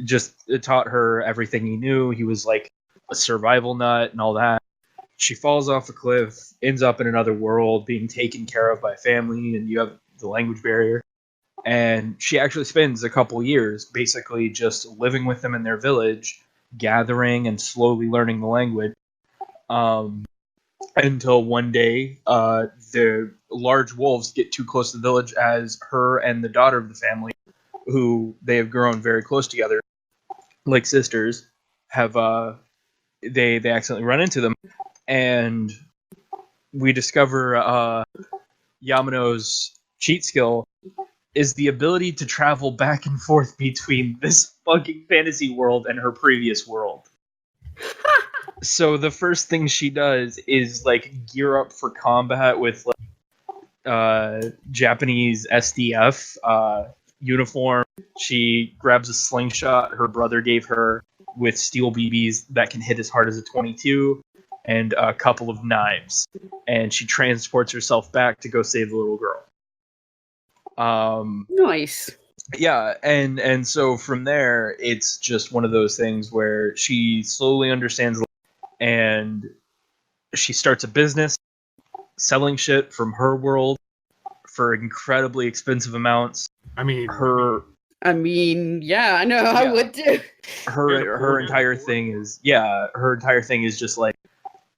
just taught her everything he knew. He was like a survival nut and all that. She falls off a cliff, ends up in another world, being taken care of by family, and you have the language barrier. And she actually spends a couple years basically just living with them in their village, gathering and slowly learning the language. Until one day, the large wolves get too close to the village, as her and the daughter of the family, who they have grown very close together, like sisters, have they accidentally run into them, and we discover Yamano's cheat skill is the ability to travel back and forth between this fucking fantasy world and her previous world. So the first thing she does is like gear up for combat with like Japanese SDF uniform. She grabs a slingshot her brother gave her with steel BBs that can hit as hard as a 22, and a couple of knives, and she transports herself back to go save the little girl. Nice. Yeah, and so from there, it's just one of those things where she slowly understands, and she starts a business selling shit from her world for incredibly expensive amounts. I mean, yeah, I know. I would too. Her entire thing is just like,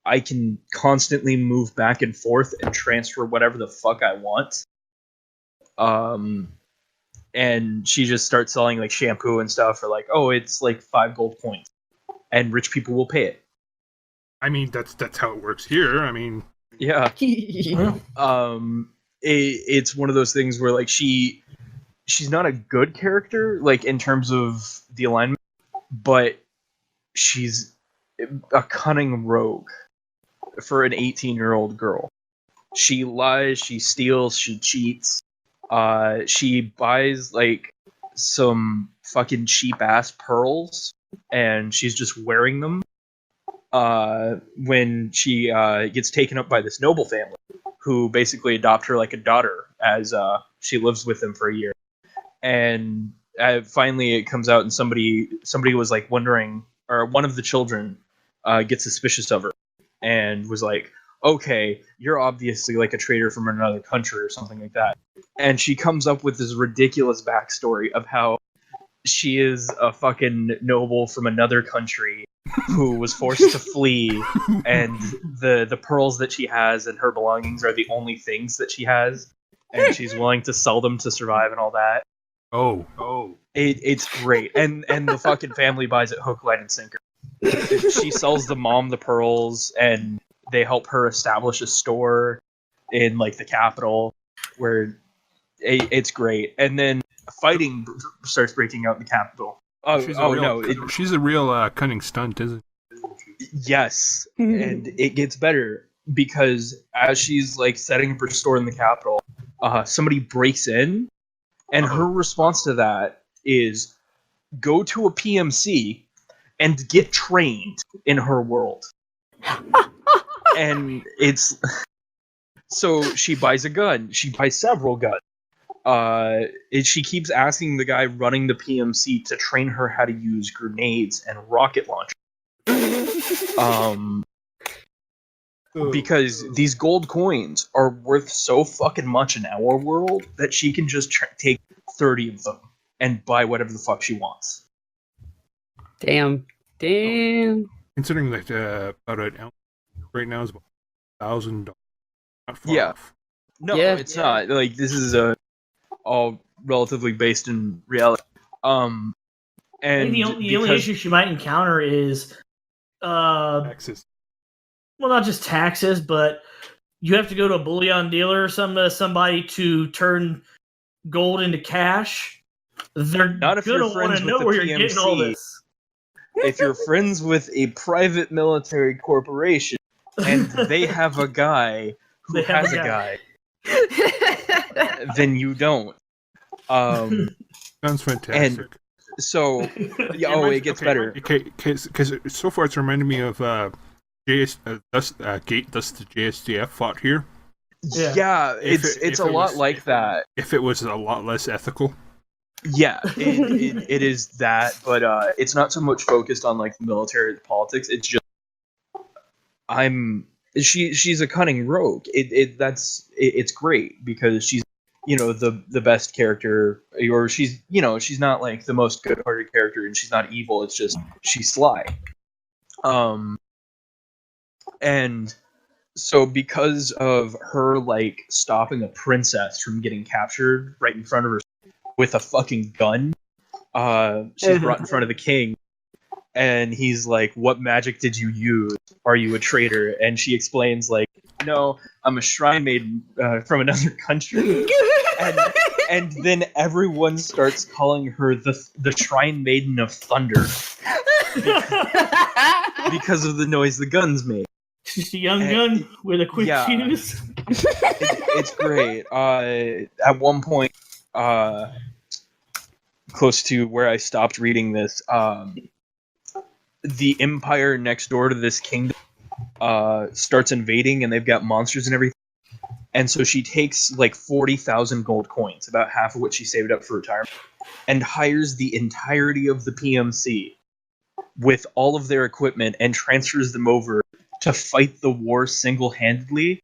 I can constantly move back and forth and transfer whatever the fuck I want. And she just starts selling like shampoo and stuff for like, oh, it's like 5 gold coins, and rich people will pay it. I mean, that's how it works here. I mean, yeah. It's one of those things where like she's not a good character like in terms of the alignment, but she's a cunning rogue for an 18-year-old girl. She lies, she steals, she cheats. She buys like some fucking cheap ass pearls, and she's just wearing them when she gets taken up by this noble family, who basically adopt her like a daughter as she lives with them for a year. And finally it comes out, and somebody was like wondering, or one of the children gets suspicious of her and was like, okay, you're obviously like a traitor from another country or something like that. And she comes up with this ridiculous backstory of how she is a fucking noble from another country who was forced to flee, and the pearls that she has and her belongings are the only things that she has, and she's willing to sell them to survive and all that. It's great. And the fucking family buys it hook, line, and sinker. She sells the mom the pearls, and they help her establish a store in like the capital, where it's great. And then fighting starts breaking out in the capital. She's a real cunning stunt, isn't it? Yes, and it gets better because as she's like setting up her store in the capital, somebody breaks in, and her response to that is go to a PMC and get trained in her world. And it's so she buys a gun. She buys several guns. She keeps asking the guy running the PMC to train her how to use grenades and rocket launchers. Because these gold coins are worth so fucking much in our world that she can just take 30 of them and buy whatever the fuck she wants. Damn. Considering that about an ounce right now is about $1,000. Not far off. No, it's not. Like, this is all relatively based in reality. And the only issue she might encounter is taxes. Well, not just taxes, but you have to go to a bullion dealer or somebody to turn gold into cash, they're Not if gonna you're want friends to with know the where you're getting all PMC. this. If you're friends with a private military corporation and they have a guy who They have has a a guy. guy, then you don't. Sounds fantastic. So, yeah, it gets better. Because so far it's reminded me of Gate Dust the JSDF fought here. Yeah, it's a lot like that. If it was a lot less ethical. Yeah, it is that, but it's not so much focused on like the military or the politics. It's just she's a cunning rogue. It's great because she's the best character, or she's not like the most good-hearted character, and she's not evil. It's just she's sly. And so because of her like stopping a princess from getting captured right in front of her with a fucking gun, she's brought in front of the king, and he's like, "What magic did you use? Are you a traitor?" And she explains like, "No, I'm a shrine maiden from another country." and then everyone starts calling her the Shrine Maiden of Thunder because of the noise the guns make. She's a young gun with a quick fuse. It's great. At one point, close to where I stopped reading this, the empire next door to this kingdom starts invading, and they've got monsters and everything. And so she takes like 40,000 gold coins, about half of which she saved up for retirement, and hires the entirety of the PMC with all of their equipment and transfers them over to fight the war single-handedly.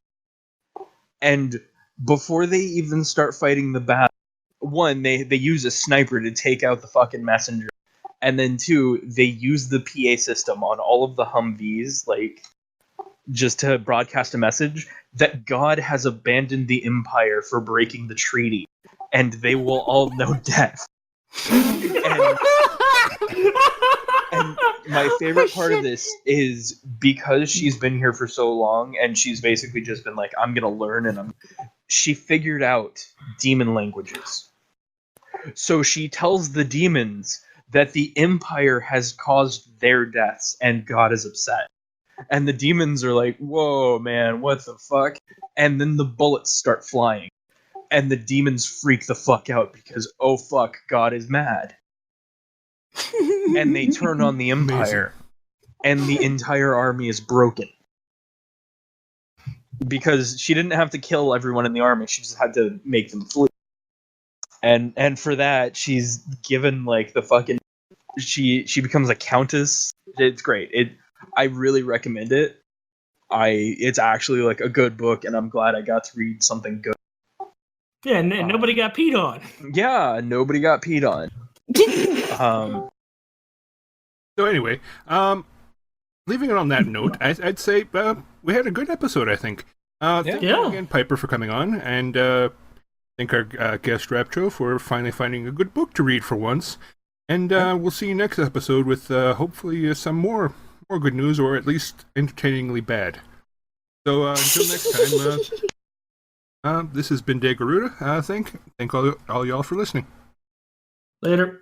And before they even start fighting the battle, one, they use a sniper to take out the fucking messenger. And then two, they use the PA system on all of the Humvees, like, just to broadcast a message that God has abandoned the Empire for breaking the treaty, and they will all know death. And my favorite part of this is because she's been here for so long, and she's basically just been like, I'm gonna learn, and she figured out demon languages. So she tells the demons that the Empire has caused their deaths, and God is upset. And the demons are like, whoa, man, what the fuck? And then the bullets start flying. And the demons freak the fuck out because, oh fuck, God is mad. And they turn on the Empire. And the entire army is broken. Because she didn't have to kill everyone in the army, she just had to make them flee. And for that, she's given like the fucking... She becomes a countess. It's great. I really recommend it. It's actually like a good book, and I'm glad I got to read something good. Yeah, nobody got peed on. Yeah, nobody got peed on. So anyway, leaving it on that note, I'd say we had a good episode, I think. Thank you again, Piper, for coming on, and thank our guest Rapcho for finally finding a good book to read for once. And we'll see you next episode with hopefully some more good news, or at least entertainingly bad. So until next time, this has been Degaruta. Thank all y'all for listening. Later.